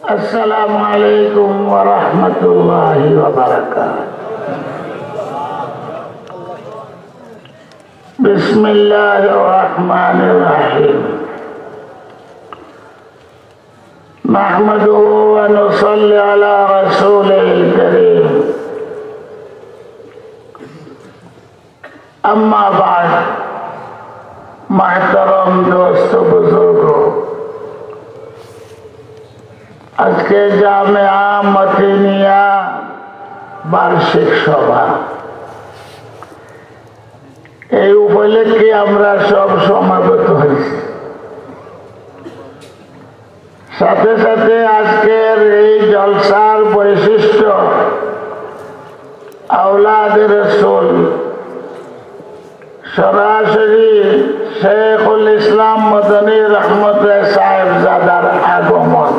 अस्सलामु अलैकुम व रहमतुल्लाहि व बरकातुहू। बिस्मिल्लाहिर रहमानिर रहीम। नहमदुहु व नुसल्ली अला रसूलिल करीम। अम्मा बाद, महतरम दोस्त बुजुर्गों, आज के जामिया मदीनिया वार्षिक सभा এই উপলক্ষে আমরা সব সমাগত হয়েছি। সাথে সাথে আজকের এই জলসার বৈশিষ্ট্য আওলাদে রাসূল সরাসরি শেখুল ইসলাম মদনী রহমতুল্লাহ সাহেবজাদার আগমন।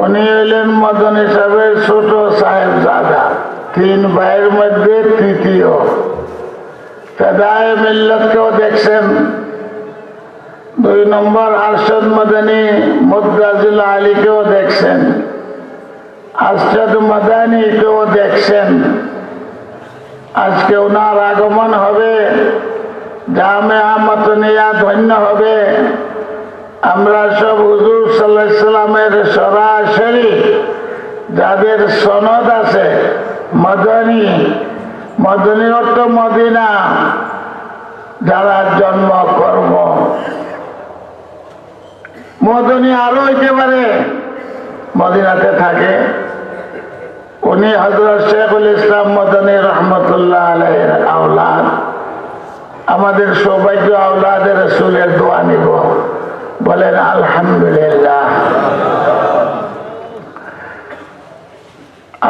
উনি হলেন মদনী সাহেবের ছোট সাহেবজাদা, তিন ভাইয়ের মধ্যে তৃতীয়। ফেদায়ে মিল্লাতকেও দেখছেন, 2 নম্বর আরশাদ মদনী মুদ্দাজিল আলীকেও দেখছেন, আরশাদ মাদানীকেও দেখছেন। আজকে ওনার আগমন হবে, জামিয়া মদনিয়া ধন্য হবে। আমরা সব হুজুর সাল্লাল্লাহু আলাইহি সাল্লামের সরাসরি যাদের সনদ আছে, মদনী, মদনী অর্থ মদিনা, যারা জন্ম কর্ম মদনী আরো হইতে পারে, মদিনাতে থাকে। উনি হযরত শেখুল ইসলাম মদনী রহমতুল্লাহ আলাইহির আওলাদ। আমাদের সৌভাগ্য আওলাদে রাসূলের দোয়া নিব, বলেন আলহামদুলিল্লাহ।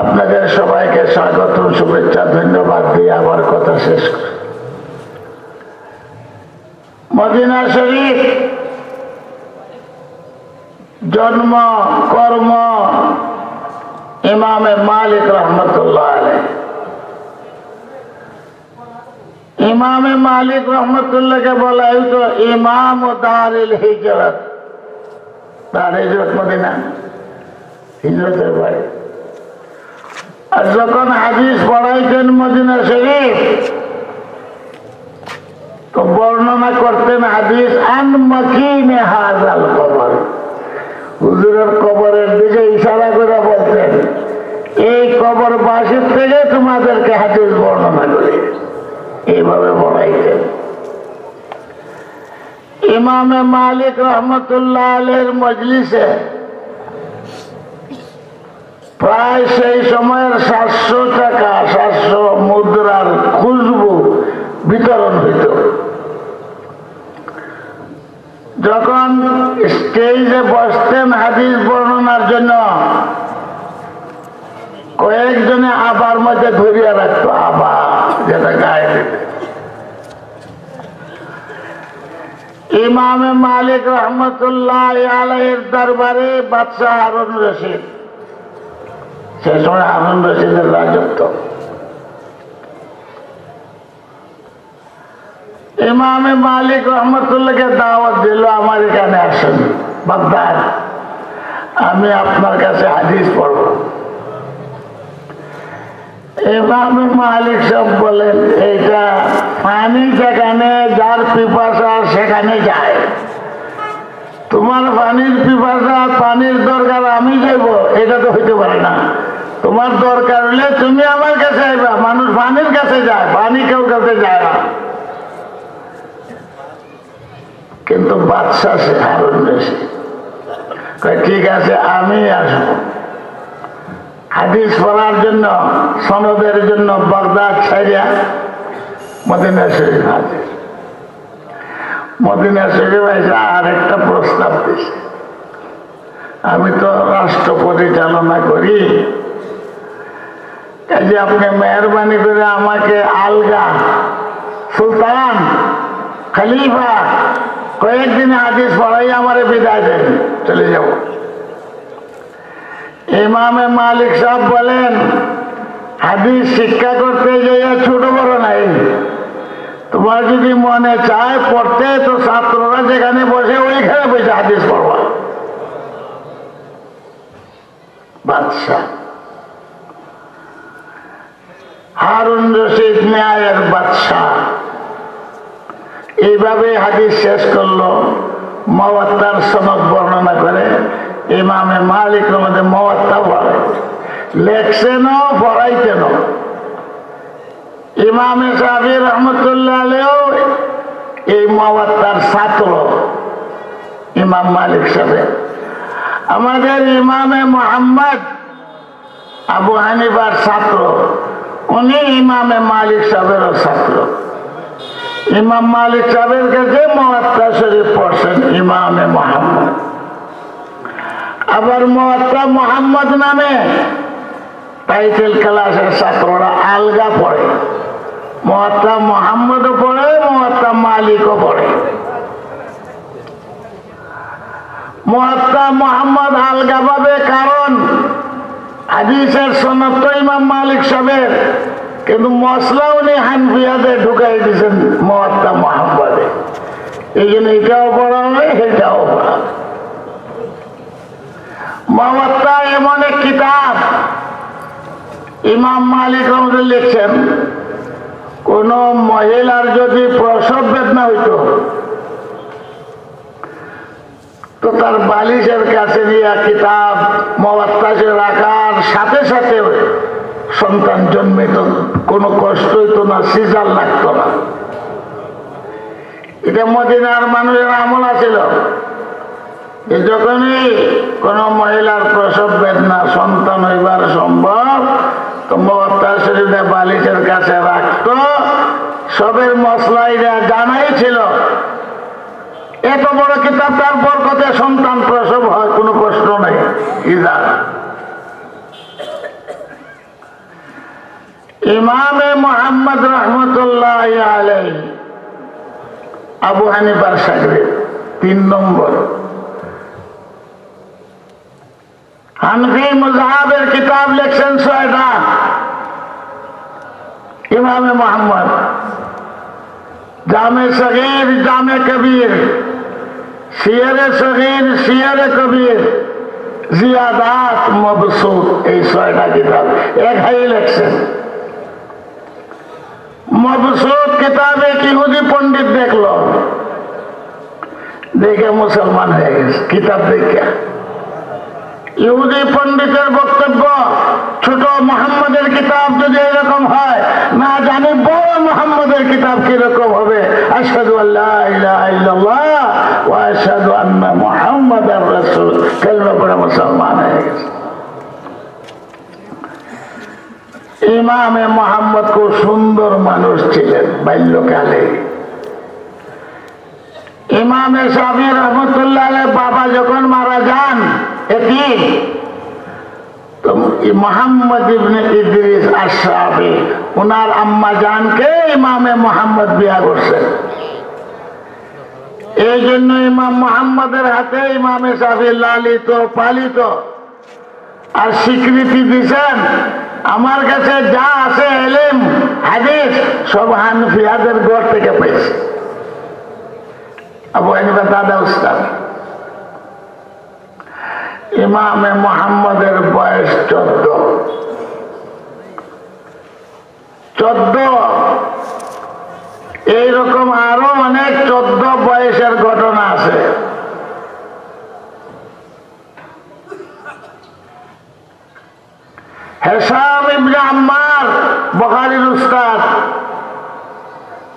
আপনাদের সবাইকে স্বাগত, শুভেচ্ছা, ধন্যবাদ দিয়ে আমার কথা শেষ করি। মদিনা শরীফ জন্ম কর্ম ইমামে মালিক রহমতুল্লাহ আলাইহি। ইমামে মালিক রহমতুল্লাহকে বলা হইতো ইমাম ও দারুল হিজরত। দারুল হিজরত মদিনা, হিজরতের বাড়ি। আর যখন হাদিস পড়াইতেন মদিনা শরীফ, তো বর্ণনা করতেন হাদিস আন মাকিনে হাযাল কবর। হুজুরের কবরের দিকে ইশারা করে বলতেন, এই কবর বাসির থেকে তোমাদেরকে হাদিস বর্ণনা করি। এইভাবে বলাইতেন। ইমামে মালিক রহমতুল্লাহ আলাইহির মজলিসে প্রায় সেই সময়ের 700 টাকা, 700 মুদ্রার খুশবু বিতরণ হইত। যখন স্টেজে বসতেন হাদিস বর্ণনার জন্য, কয়েকজনে আবার মধ্যে ধরিয়া রাখতো, আবা যেটা গায়ে দিতে। ইমামে মালিক রহমতুল্লাহ আলাইহির দরবারে বাদশাহ হারুন রশিদ, সে সময় হারুন রশিদের রাজত্ব। ইমামে মালিক রহমতুল্লাহকে দাওয়াত দিল, আমার এখানে আসেন বাগদাদ, আমি আপনার কাছে হাদিস পড়ব। ইমামে মালিক সব বলেন, এইটা পানি যেখানে যার পিপাসা সেখানে যায়, তোমার পানির পিপাসা, পানির দরকার আমি যাইব, এটা তো হইতে পারে না। তোমার দরকার হলে তুমি আমার কাছে আইবা। মানুষ পানির কাছে যায়, পানি কেউ কাছে যায় না। কিন্তু বাদশাহ সে হারুন রশিদ ঠিক আছে, আমি আসবো হাদিস পড়ার জন্য, সনদের জন্য বাগদাদ ছাড়িয়া মদিনা শরীফ হাজির। মদিনা শরীফ এসে আর একটা প্রস্তাব দিছে, আমি তো রাষ্ট্র পরিচালনা করি, কাজে আপনি মেহরবানি করে আমাকে আলগা, সুলতান, খলিফা কয়েকদিন হাদিস পড়াই আমারে বিদায় দেন, চলে যাব। ইমামে মালিক সাহেব বলেন, হাদিস শিক্ষা করতে যাইয়া ছোট বড় নাই, তোমার যদি মনে চায় পড়তে, তো ছাত্ররা যেখানে বসে ওইখানে বসে হাদিস পড়বা। বাদশাহ হারুন রশিদ ন্যায়ের বাদশাহ এইভাবে হাদিস শেষ করলো। মুওয়াত্তার সনদ বর্ণনা করে ইমামে মালিক আমাদের মুওয়াত্তা পড়ে, লেখছেনও পড়াইতেনও। ইমামে শাফি রহমতুল্লাহ আলাইহিও এই মুওয়াত্তার ছাত্র ইমাম মালিক সাহেব। আমাদের ইমামে মুহাম্মদ আবু হানিফার ছাত্র, উনি ইমামে মালিক সাহেবেরও ছাত্র। ইমাম মালিক সাহেবের কাছে মুওয়াত্তা শরীফ পড়ছেন ইমামে মুহাম্মদ। আবার মুওয়াত্তা মুহাম্মদ নামে টাইটেল ক্লাসের ছাত্ররা আলগা পড়ে, মুওয়াত্তা মুহাম্মদও পড়ে, মুওয়াত্তা মালিকও পড়ে। মুওয়াত্তা মুহাম্মদ আলগা পাবে, কারণ হাদিসের সনদ তো ইমাম মালিক সাহেবের, কিন্তু মশলা উনি হানফিয়াতে ঢুকাই দিয়েছেন মুওয়াত্তা মুহাম্মদে। এই জন্য এটাও পড়া হয়, এটাও পড়া। মুওয়াত্তা এমন এক কিতাব, ইমাম মালিক আমাদের লিখছেন, কোন মহিলার যদি প্রসব বেদনা হইত, তো তার বালিশের কাছে নিয়ে কিতাব মুওয়াত্তা রাখার সাথে সাথে সন্তান জন্মিত, কোনো কষ্ট হইত না, সিজার লাগতো না। এটা মদিনার মানুষের আমল আছিল। যখনই কোন মহিলার প্রসব বেদনা, সন্তান হইবার সম্ভব, তো মুওয়াত্তা শরীফে বালিশের কাছে রাখত। সবের মশলা এরা জানাই ছিল, এত বড় কিতাব, তার বরকতে সন্তান প্রসব হয়, কোনো কষ্ট নেই। ইমামে মুহাম্মদ রহমতুল্লাহ আলাইহি আবু হানিফার শাগির্দ 3 নম্বর। হানফি মুযহাবের কিতাব লিখছেন 6টা ইমামে মুহাম্মদ, জামে সগীর, জামে কবির, সিয়ারে সগীর, সিয়ারে কবির, জিয়াদাত, মবসুত, এই 6টা কিতাব এক হাই লিখছেন। মবসুত কিতাবে ইহুদি পণ্ডিত দেখলো, দেখে মুসলমান হয়ে গেছে। কিতাব দেখে ইহুদি পণ্ডিতের বক্তব্য, ছোট মোহাম্মদের কিতাব যদি এরকম হয়, না জানি বড় মোহাম্মদের কিতাব কিরকম হবে। আশহাদু আল্লা ইলাহা ইল্লাল্লাহ ওয়া আশহাদু আন্না মুহাম্মাদার রাসূল, কালিমা পড়ে মুসলমান হয়ে গেছে। ইমামে মুহাম্মদ খুব সুন্দর মানুষ ছিলেন বাল্যকালে। ইমামে শাফি রহমতুল্লাহ আলাইহি বাবা যখন মারা যান, এতিম, তো মুহাম্মদ ইবনে ইদ্রিস আশ-শাফি ওনার আম্মা জানকে ইমামে মুহাম্মদ বিয়া করছেন। এই জন্য ইমাম মুহাম্মদের হাতে ইমামে শাফি লালিত পালিত আর স্বীকৃতি দিয়েছেন। আমার কাছে যা আছে ইলম হাদিস সব হানফিয়াদের ঘর থেকে পাইছে। আবু হানিফা দাদা উস্তাদ। ইমামে মুহাম্মদের বয়স 14। এইরকম আরো অনেক 14 বয়সের ঘটনা আছে। হিশাম ইবনে আম্মার বুখারীর উস্তাদ,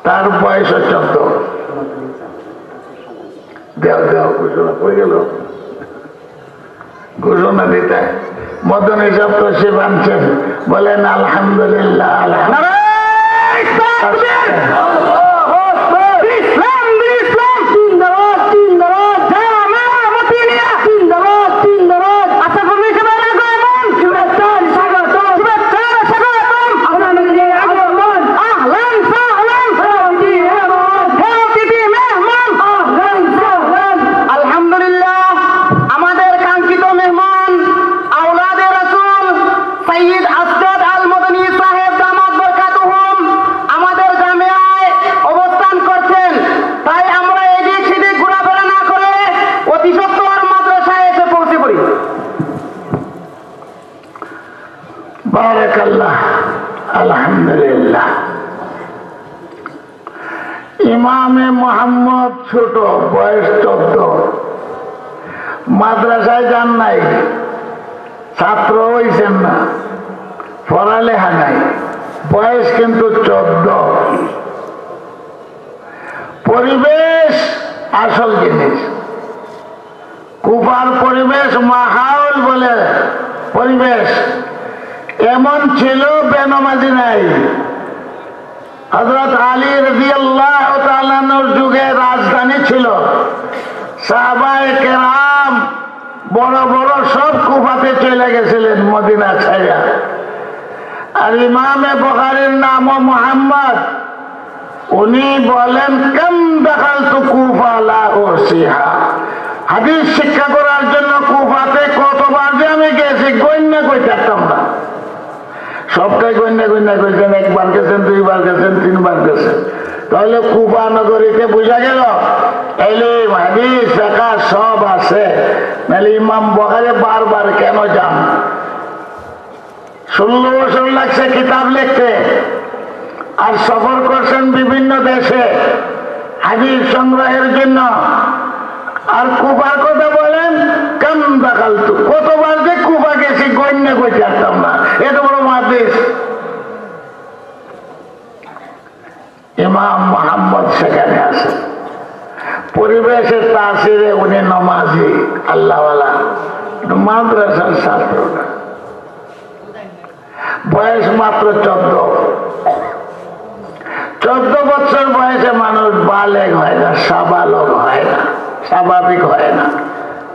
তার বয়স 14। দেও দেও ঘোষণা হয়ে গেল, ঘোষণা দিতে মদন হিসাব তো সে বানছেন, বলেন আলহামদুলিল্লাহ। আলহামদুলিল্লাহ। সৈয়দ আসগর আল মদনী সাহেব দামাত বরকাতুহুম আমাদের জামিয়ায় ইমামে মোহাম্মদ ছোট, বয়স 14, মাদ্রাসায় যান নাই, ছাত্র হইছেন না, পড়ালেখা নাই, বয়স কিন্তু 14। পরিবেশ আসল জিনিস। কুফার পরিবেশ মাহাউল বলে পরিবেশ এমন ছিল, বেনামাজি নাই। হযরত আলী রাদিয়াল্লাহু তাআলা আনহুর যুগে রাজধানী ছিল, সাহাবায়ে কেরাম বড় বড় সব কুফাতে চলে গেছিলেন মদিনা ছেড়ে। আর ইমামে বুখারীর নামও মুহাম্মদ। উনি বলেন কাম দাখালতু কুফা লা উসিহা, হাদিস শিক্ষা করার জন্য কুফাতে কতবার যে আমি গেছি গণ্য করতে পারতাম না। সবটাই গণ্য করেছেন, একবার গেছেন, দুইবার গেছেন, তিনবার গেছেন। তাহলে কুফা নগরীতে বোঝা গেল এলিম হাদিস ফিকহ সব আছে। নাহলে ইমাম বুখারী বারবার কেন যান? 16 বছর লাগছে কিতাব লিখতে, আর সফর করছেন বিভিন্ন দেশে হাদিস সংগ্রহের জন্য। আর কুফার কথা বলেন কাম দাখালতু, কতবার যে কুফা গেছি গণ্য করতে পারতাম না, এত বড় মুহাদ্দিস। ইমাম মুহাম্মদ সেখানে আছে। পরিবেশের তাসিরে উনি নমাজি, আল্লাহওয়ালা, মাদ্রাসার ছাত্র না। বয়স মাত্র 14 বছর বয়সে মানুষ বালেগ হয় না, সাবালক হয় না, স্বাভাবিক হয় না,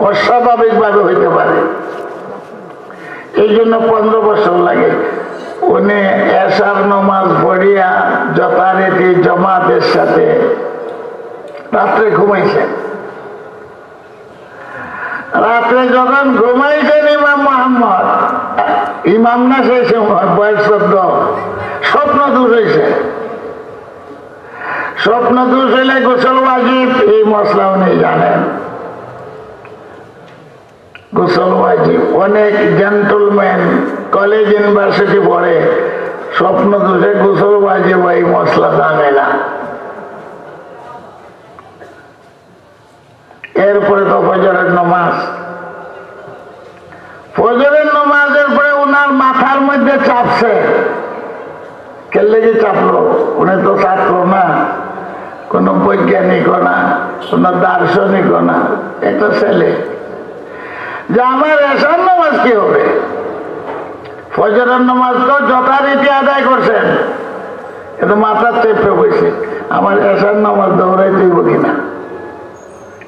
অস্বাভাবিক ভাবে হইতে পারে। এই জন্য 15 বছর লাগে। উনি এশার নামাজ পড়িয়া যথারীতি জামাতের সাথে রাত্রে ঘুমাইছেন। রাত্রে যখন ঘুমাইছেন ইমাম মুহাম্মদ, ইমাম না সেই সময় বয়স 14, স্বপ্ন দূর হয়েছে। স্বপ্ন দূর হইলে গোসল ওয়াজিব, এই মশলা উনি জানেন। গোসল ওয়াজিব। অনেক জেন্টলম্যান কলেজ ইউনিভার্সিটি পড়ে, স্বপ্ন দোষে গোসল ওয়াজিব, এই মশলা জানে না। এরপরে তো ফজরের নামাজ। ফজরের নামাজের পরে ওনার মাথার মধ্যে চাপছে। কে লেগে চাপলো? উনি তো ছাত্র না, কোন বৈজ্ঞানিকও না, কোন দার্শনিকও না, একটা ছেলে, যে আমার এশার নামাজ কি হবে? ফজরের নামাজ তো যথারীতি আদায় করছেন, কিন্তু মাথার চেপে বসে আমার এশার নামাজ দৌড়াই দিব কিনা,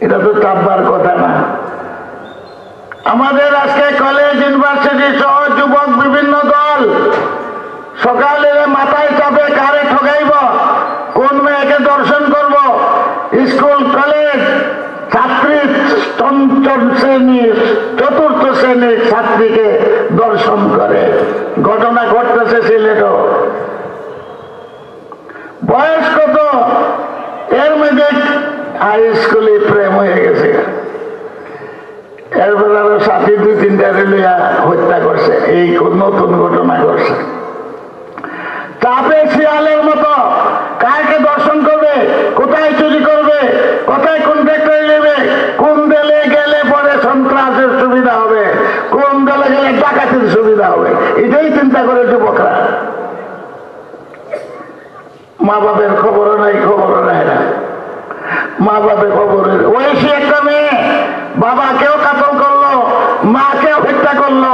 এটা তো চাপবার কথা না। আমাদের আজকে কলেজ ইউনিভার্সিটি সহ যুবক বিভিন্ন দল সকালে মাথায় চাপে কারে ঠকাইব, কোন মেয়েকে দর্শন করব, স্কুল কলেজ ছাত্রী চতুর্থ শ্রেণীর ছাত্রীকে দর্শন করে। ঘটনা ঘটতেছে সিলেটও। বয়স কত? এর মধ্যে হাই স্কুলে প্রেম হয়ে গেছে। এরপর আরো সাথী 2-3টা রেলিয়া হত্যা করছে। এই নতুন ঘটনা ঘটছে। চাপে শিয়ালের মতো কাকে দর্শন করবে, কোথায় চুরি করবে, কোথায় কন্ট্রাক্টর নেবে, কোন দেলে গেলে পরে সন্ত্রাসের সুবিধা হবে, কোন দেলে গেলে ডাকাতির সুবিধা হবে, এটাই চিন্তা করে যুবকরা। মা বাপের খবরও নাই, খবরও নেয় না। মা বাপের খবরের ওইসি একটা মেয়ে বাবাকেও কাতল করলো, মাকেও হত্যা করলো,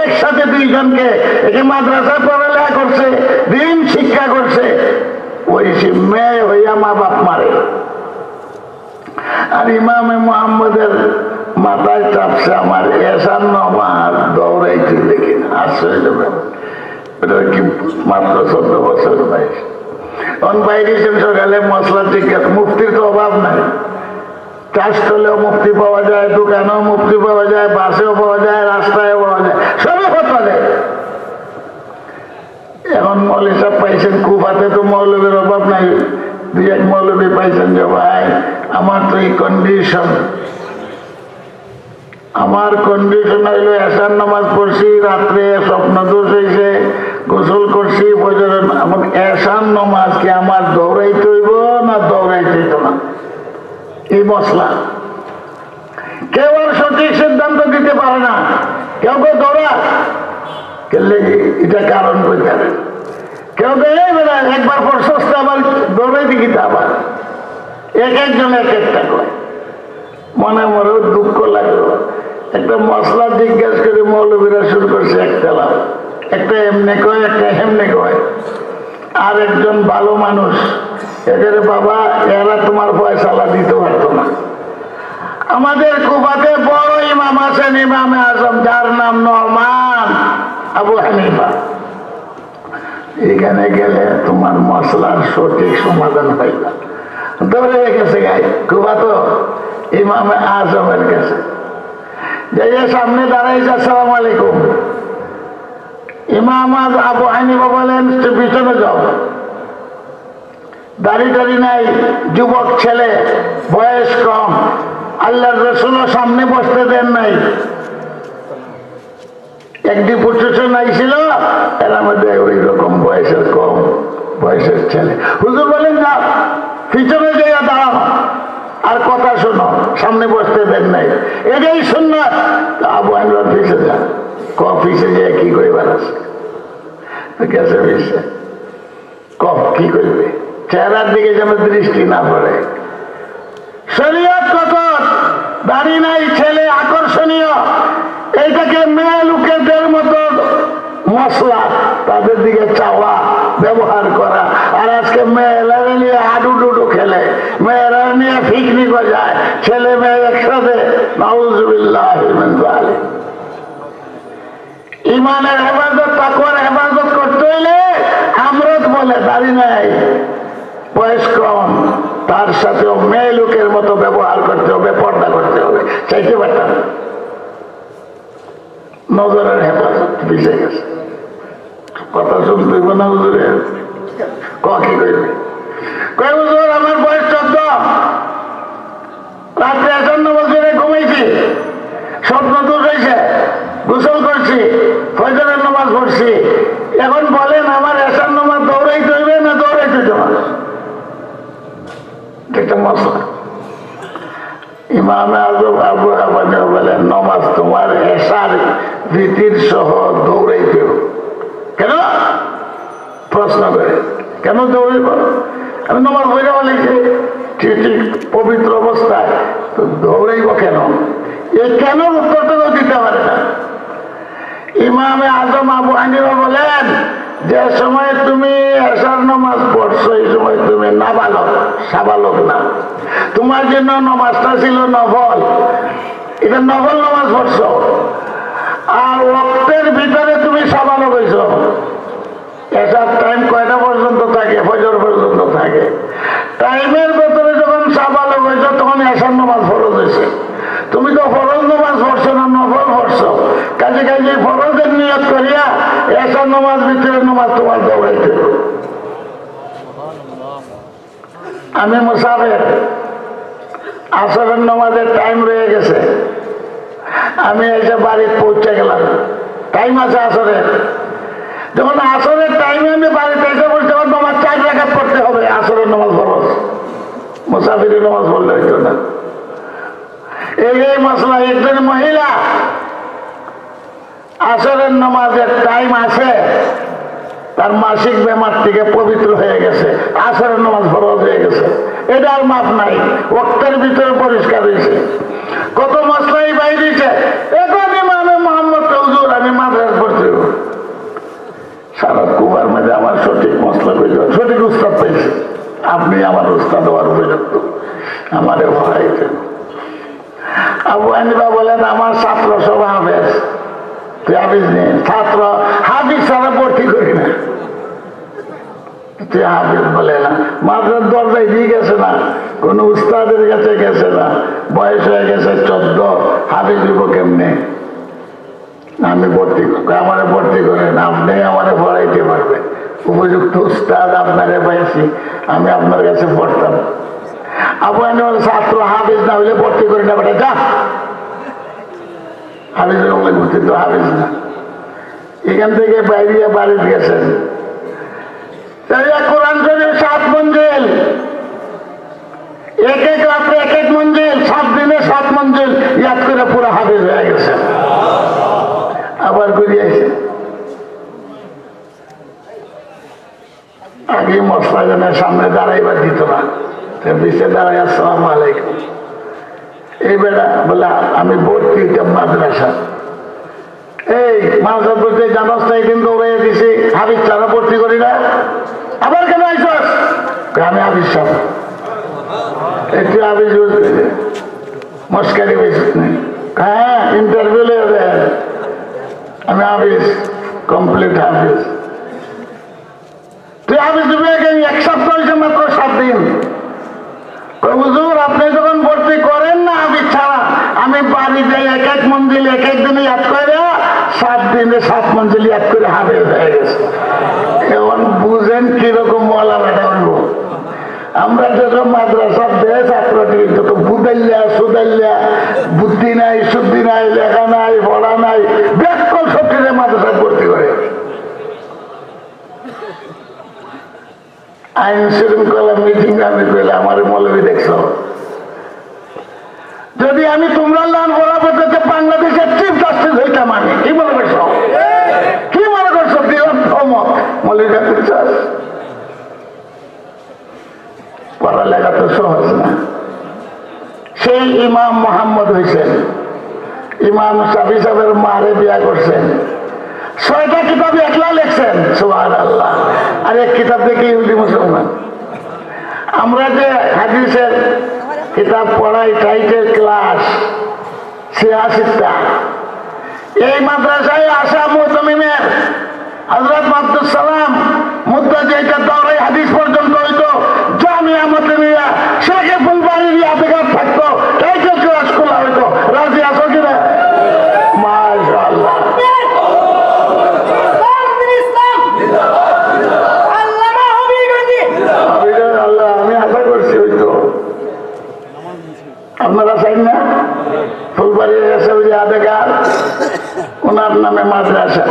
একসাথে দুইজনকে। একে মাদ্রাসায় পড়ালেখা করছে, দিন শিক্ষা করছে, ওইসি মেয়ে হইয়া মা বাপ মারে। আর ইমামে মুহাম্মদের মাথায় চাপছে আমার এশার নামাজ দৌড়াইতে দেখি না। আশ্চর্য ব্যাপার। এটা কি মাত্র 14 বছর বয়স। তখন বাইরে সকালে মশলা জিজ্ঞাসা, মুফতির তো অভাব নাই। চাষতলেও মুক্তি পাওয়া যায়, দোকানেও মুক্তি পাওয়া যায়, বাসেও পাওয়া যায়, রাস্তায় পাওয়া যায়, সবই হতে। এখন মৌলী সাহেব পাইছেন কুফাতে, তো মৌলবীর অভাব নাই। 2-1 মৌলবী পাইছেন যে ভাই আমার তো এই কন্ডিশন, আমার কন্ডিশন হইলো এশার নামাজ পড়ছি, রাত্রে স্বপ্ন দোষ হয়েছে, গোসল করছি, এশার নামাজ কি আমার দৌড়াইতে হইব না দৌড়াইতে এই মশলা। কেউ আর সঠিক সিদ্ধান্ত দিতে পারে না, কেউ কেউ দৌড়া কেলে এটা কারণ বোঝাবেন, কেউ একবার পর সস্তা আবার দৌড়াই দিকে আবার এক একজন এক একটা কয়। মনে মনে দুঃখ লাগলো, একটা মশলা জিজ্ঞাসা করে মৌলবীরা শুরু করছে একটা লাভ, একটা এমনি কয় একটা এমনি কয়। আর একজন ভালো মানুষ এদের বাবা এরা তোমার ফয়সালা দিতে পারতো না। আমাদের কুফাতে বড় ইমাম আছেন, ইমামে আজম, যার নাম নোমান আবু হানিফা। এখানে গেলে তোমার মশলার সঠিক সমাধান হয় না, ধরে গেছে গাই কুফা তো ইমামে আজমের কাছে। যে সামনে দাঁড়াইছে আসসালামু আলাইকুম, ইমাম আবু হানিফা বলেন পিছনে যাও। দাড়ি টাড়ি নাই, যুবক ছেলে, বয়স কম, আল্লাহর রাসূলও সামনে বসতে দেন নাই। এক ডিপুটেশন আইছিল, এর মধ্যে ওই রকম বয়সের কম বয়সের ছেলে। হুজুর বলেন না, পিছনে যাইয়া দাঁড়াও আর কথা শোনো, সামনে বসতে দেন নাই, এটাই সুন্নাত। আবু হানিফা পিছে যা, পিছে যায় কি করিবার আছে, গেছে পিছে কি করবে, চেহারার দিকে যেন দৃষ্টি না পড়ে। শরীয়ত কত, দাড়ি নাই, ছেলে আকর্ষণীয়, এইটাকে মেয়ে লোকেদের মতো মশলা তাদের দিকে চাওয়া, ব্যবহার করা। আর আজকে মেয়েরা নিয়ে হাডুডুডু খেলে, মেয়েরা নিয়ে পিকনিকও যায়, ছেলে মেয়ে একসাথে। নাউজুবিল্লাহ মিন যালিক। ইমানের হেফাজত, তাকওয়ার হেফাজত করতে হইলে আমরত বলে দাড়ি নাই, বয়স কম, তার সাথেও মেয়ে লোকের মতো ব্যবহার করতে হবে, পর্দা করতে হবে। চাইতে পারতাম নজরের হেফাজত পিছিয়ে গেছে, কথা শুনতে না হুজুরে কি করবে, কয় হুজুর আমার বয়স 14, রাত্রে 51 বছরে ঘুমাইছি, স্বপ্ন দূর হয়েছে, গোসল করছি, ফজরের নামাজ পড়ছি, এখন বলেন আমার এশার নামাজ দৌড়াইতে হইবে না দৌড়াইতে দেওয়া? একটা মশলা। ইমামে আজম আবু হানিফা বলেন নামাজ তোমার এশার ভীতির সহ দৌড়াইতে। কেন প্রশ্ন করে, কেন দৌড়াইব? আমি নামাজ পড়ে বলেছি ঠিক পবিত্র অবস্থায়, তো দৌড়াইব কেন? এই কেন উত্তরটাও দিতে পারে না। ইমামে আজম আবু হানিফা বলেন যে সময় তুমি এশার নামাজ পড়ছো এই সময় তুমি নাবালক, সাবালক না, তোমার জন্য নামাজটা ছিল নফল, এটা নফল নামাজ পড়ছো। আর ওয়াক্তের ভিতরে তুমি সাবালক হইছো। এশার টাইম কয়টা পর্যন্ত থাকে? ফজর পর্যন্ত থাকে। টাইমের ভেতরে যখন সাবালক হয়েছো তখন এশার নামাজ ফরজ হয়েছে। তুমি তো ফরজ নামাজ পড়ছো না, নফল পড়ছো। কাজে কাজে ফরজের নিয়ত করিয়া এশার নামাজ ভিতরে নামাজ তোমার দৌড়াইতে। আমি মুসাফির, আসরের নামাজের টাইম রয়ে গেছে, আমি এসে বাড়িতে পৌঁছে গেলাম, টাইম আছে আসরের। যখন আসরের টাইমে আমি বাড়িতে এসে বলছি আমার নামাজ 4 রাকাত পড়তে হবে, আসরের নামাজ ফরজ, মুসাফিরের নামাজ পড়লে হইতো না। এই মশলা। একজন মহিলা আসরের নামাজের টাইম আছে, তার মাসিক বেমার থেকে পবিত্র হয়ে গেছে, আসরের নামাজ ফরজ হয়ে গেছে, এটা আর মাপ নাই, ওয়াক্তের ভিতরে পরিষ্কার হয়েছে। কত মশলাই বাইরেছে। এখন ইমামে মোহাম্মদ হুজুর আমি মাদ্রাস পড়ছি, সারা কুবার মধ্যে আমার সঠিক মশলা পেয়েছে, সঠিক উস্তাদ পেয়েছে। আপনি আমার উস্তাদ হওয়ার উপযুক্ত, আমারে পড়াইছেন। আবু হানিফা বলেন আমার ছাত্র সব হাফেজ, তুই হাফিজ নেই, ছাত্র হাফিজ ছাড়া ভর্তি করি না। তুই হাফিজ বলে না, মাদ্রাসার দরজায় দিয়ে গেছে না, কোন উস্তাদের কাছে গেছে না, বয়স হয়ে গেছে 14, হাফিজ দিব কেমনে? আমি ভর্তি, আমারে ভর্তি করেন, আপনি আমারে পড়াইতে পারবেন, উপযুক্ত উস্তাদ আপনারে পাইছি, আমি আপনার কাছে পড়তাম। আবু হানিফা ছাত্র হাফিজ না হইলে ভর্তি করি না, বেটা যা, হাফিজের ভর্তি তো হাফিজ না। এখান থেকে বাইরে বাড়িতে গেছেন, কোরআন শরীফ 7 মঞ্জিল, এক এক রাত্রে এক এক মঞ্জিল সামনে দাঁড়াইবার দিত না, পিছিয়ে দাঁড়াই আসসালাম আলাইকুম। এই বেড়া বলে আমি ভর্তি হইতাম মাদ্রাসা। এই মাদ্রাসা পড়তে জানাস না, একদিন দৌড়াই দিছি হাবিজ ছাড়া ভর্তি করি না, আবার কেন আইসস? আমি হাবিজ সাহেব, একটু হাবিজ মস্কারি বেশি নেই। হ্যাঁ ইন্টারভিউ দেন, আমি হাবিজ, কমপ্লিট হাবিজ। তুই হাবিজ এক সপ্তাহ হয়েছে মাত্র 7 দিন। হুজুর আপনি যখন ভর্তি করেন না হাবিজ ছাড়া, আমি বাড়িতে এক এক মঞ্জিল এক এক দিনে ইয়াদ করে 7 দিনে 7 মঞ্জিল ইয়াদ করে হাবিজ হয়ে গেছে। এখন বুঝেন কিরকম মলাটা হইব। আমরা যখন মাদ্রাসা দেয় ছাত্রটি যত বুদাইয়া সুদাইয়া, বুদ্ধি নাই শুদ্ধি নাই, লেখা নাই পড়া নাই, ব্যাকল সবটিতে মাদ্রাসা ভর্তি করে। আইন শৃঙ্খলা মিটিং আমি পেলে আমার মৌলবী দেখছ, যদি আমি তোমরা লান করা পদ্ধতি বাংলাদেশের চিফ জাস্টিস হইতাম, আমি কি মনে করছো? কি মনে করছো? দিলাম ধমক, মৌলবীরা বিশ্বাস। পড়ালেখা তো সহজ না। সেই ইমাম মোহাম্মদ হয়েছেন, ইমাম শাফি সাহেবের মারে বিয়া করছেন, 6টা কিতাব একলা লেখছেন, সুবহানাল্লাহ। আর এক কিতাব থেকে ইহুদি মুসলমান। আমরা যে হাদিসের কিতাব পড়াই, টাইটেল ক্লাস 86টা। এই মাদ্রাসায় আসা মুহতামিমের হযরত আব্দুস সালাম মুদ্দা যেটা দৌড়াই হাদিস পর্যন্ত হইতো, জামিয়া মুতামিয়া শেখে ফুলবাড়ির ইয়াদগার থাকতো, টাইটেল ক্লাস খোলা হইতো। রাজি আছো কিনা? মাশাআল্লাহ। আমি আশা করছি হইতো, আপনারা চাইন না? ফুলবাড়ির ইয়াদগার, ওনার নামে মাদ্রাসা।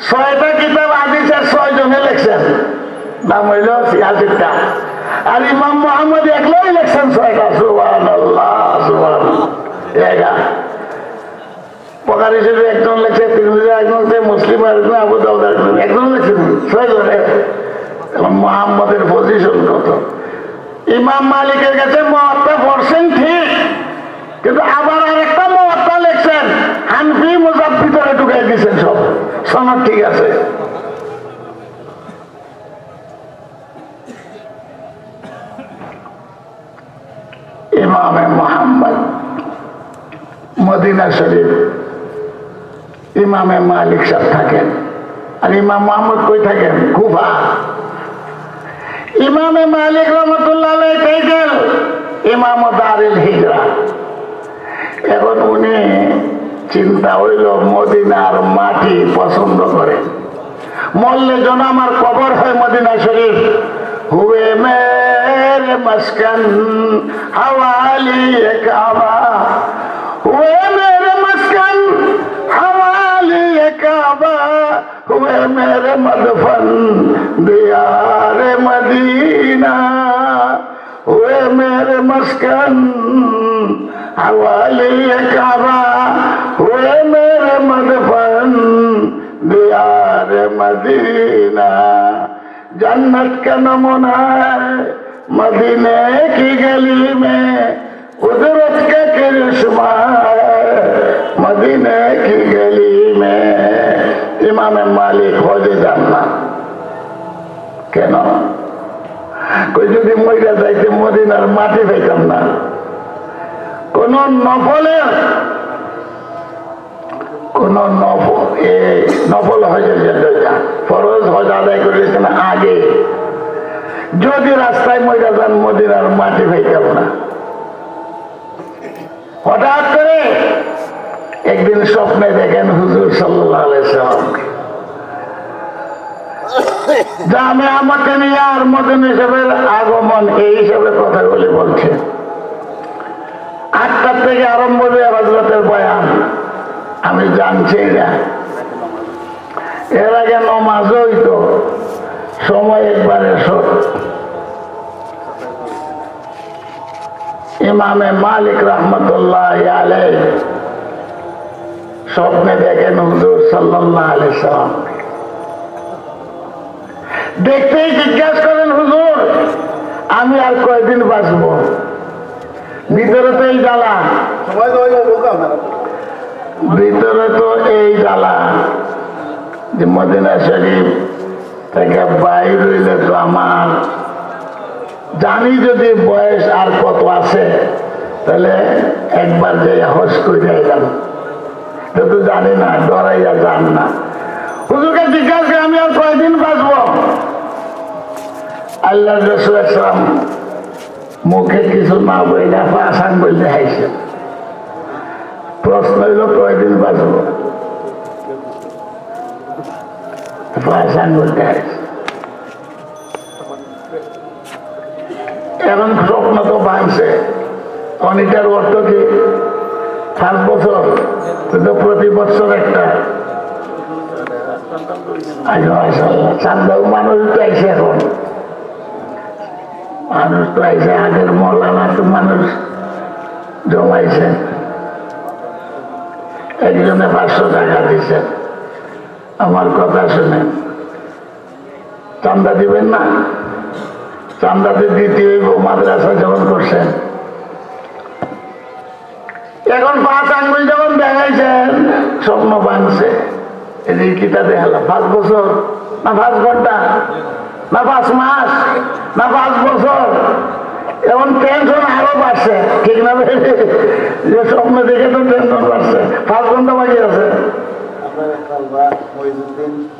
6টা কিতাব হাদিসের 6 জনে লেখছেন, নাম হইল 86টা। আর ইমাম মোহাম্মদ একলাই লেখছেন 6টা। সুবহানাল্লাহ সুবহানাল্লাহ। পকারি শরীফ একজন লেখছে, তিরমিজি একজন লেখছে, মুসলিম একজন, আবু দাউদ একজন লেখছেন, 6 জনে। মোহাম্মদের পজিশন কত? ইমাম মালিকের কাছে মুওয়াত্তা পড়ছেন ঠিক, কিন্তু আবার আরেকটা মুওয়াত্তা লেখছেন, হানফি মুযাব ভিতরে ঢুকাই দিয়েছেন, সব সনদ ঠিক আছে। ইমামে মুহাম্মদ মদিনা শরীফ ইমামে মালিক সাহেব থাকেন, আর ইমাম মুহাম্মদ কই থাকেন? কুফা। ইমামে মালিক রহমাতুল্লাহ আলাইহি টাইটেল ইমাম দারুল হিজরা। এখন উনি চিন্তা হইল মদিনার মাটি পছন্দ করে, মরলে যেন আমার কবর হয় মদিনা শরীফ। হুয়ে মেরে মস্কন হওয়ালি কাবা, হুয়ে মেরে মস্কন হওয়ালি কাবা, হুয়ে মেরে মদফন দিয়ারে মদিনা, হুয়ে মেরে মস্কন हवाली काबा, हुए मेरे मदफन दियार मदीना। जन्नत का नमूना है मदीने की गली में, कुदरत का करिश्मा है मदीने की गली में। इमाम मालिक हो जाना কেন? কই যদি মইরা যাইতে মদিনার মাটি পাইতাম না। কোন নফলের নফল হজের ফরজ হজ আদায় করেছেন আগে, যদি রাস্তায় মইরা যান মদিনার মাটি পাইতাম না। হঠাৎ করে একদিন স্বপ্নে দেখেন হুজুর সাল্লাল্লাহু আলাইহি ওয়াসাল্লামকে জামিয়া মদিনার মদিনা হিসেবের আগমন, এই হিসেবে কথাগুলি বলছে। 8টা থেকে আরম্ভ হবে হযরতের বয়ান, আমি জানছি না। এর আগে নমাজ হইতো, সময় একবারে শোক। ইমামে মালিক রহমতুল্লাহ আলাইহি স্বপ্নে দেখেন হুজুর সাল্লাল্লাহু আলাইহি ওয়াসাল্লাম। দেখতেই জিজ্ঞাসা করেন হুজুর আমি আর কয়দিন বাঁচবো, ভিতরে তো এই জ্বালা, ভিতরে তো এই জ্বালা যে মদিনা শরীফ থেকে বাইর হইলে তো আমার জানি যদি বয়স আর কত আছে তাহলে একবার যে হস করে এলাম, কিন্তু জানি না, ডরাইয়া যান না। হুজুরকে জিজ্ঞাসা করে আমি আর কয়দিন বাঁচবো? আল্লাহ রাসূল সাল্লাল্লাহু আলাইহি মুখে কিছু না বইলা আসান বলতে হাইছে। প্রশ্ন হইল কয়দিন বাঁচবো? আসান বলতে হাইছে। এখন স্বপ্ন তো ভাঙছে, অনেকটার অর্থ কি 5 বছর, কিন্তু প্রতি বছর একটা চান্দাও মানুষ তো আইসে, এখন মানুষ তো আইসে, আগের মৌলানা তো মানুষ জমাইছে, একজনে 500 টাকা দিছে। আমার কথা শুনেন, চান্দা দিবেন না? চান্দাতে দিতে হইব, মাদ্রাসা যখন করছেন। এখন 5 আঙ্গুল যখন দেখাইছেন স্বপ্ন ভাঙছে, এই কিতা দেখালাম 5 বছর না 5 ঘন্টা না 5 মাস না 5 বছর, এখন টেনশন আরো বাড়ছে, ঠিক না? যে স্বপ্ন দেখে তো টেনশন বাড়ছে। 5 ঘন্টা বাকি আছে,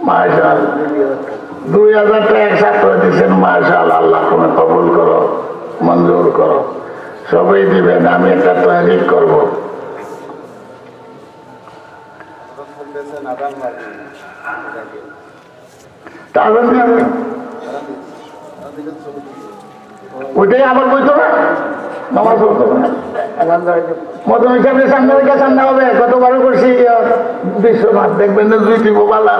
মাশাআল্লাহ 2000 টাকা একসাথ করে দিচ্ছেন, মাশাআল্লাহ। আল্লাহ তুমি কবুল করো, মঞ্জুর করো, সবাই দিবেন, আমি একটা তৈরি করবো। ওইটাই আবার বইতো না, নামাজ পড়তো না, মদন হিসাবে সামনে রেখে সামনে হবে। কতবার করছি বিশ্বনাথ, দেখবেন না 2 টিপো বালা,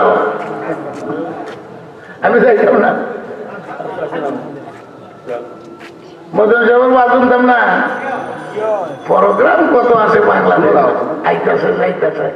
আমি চাইতাম না মদন সাহেবের বাদ শুনতাম না। প্রোগ্রাম কত আছে বাংলাদেশ, আইতাছে যাইতাছে।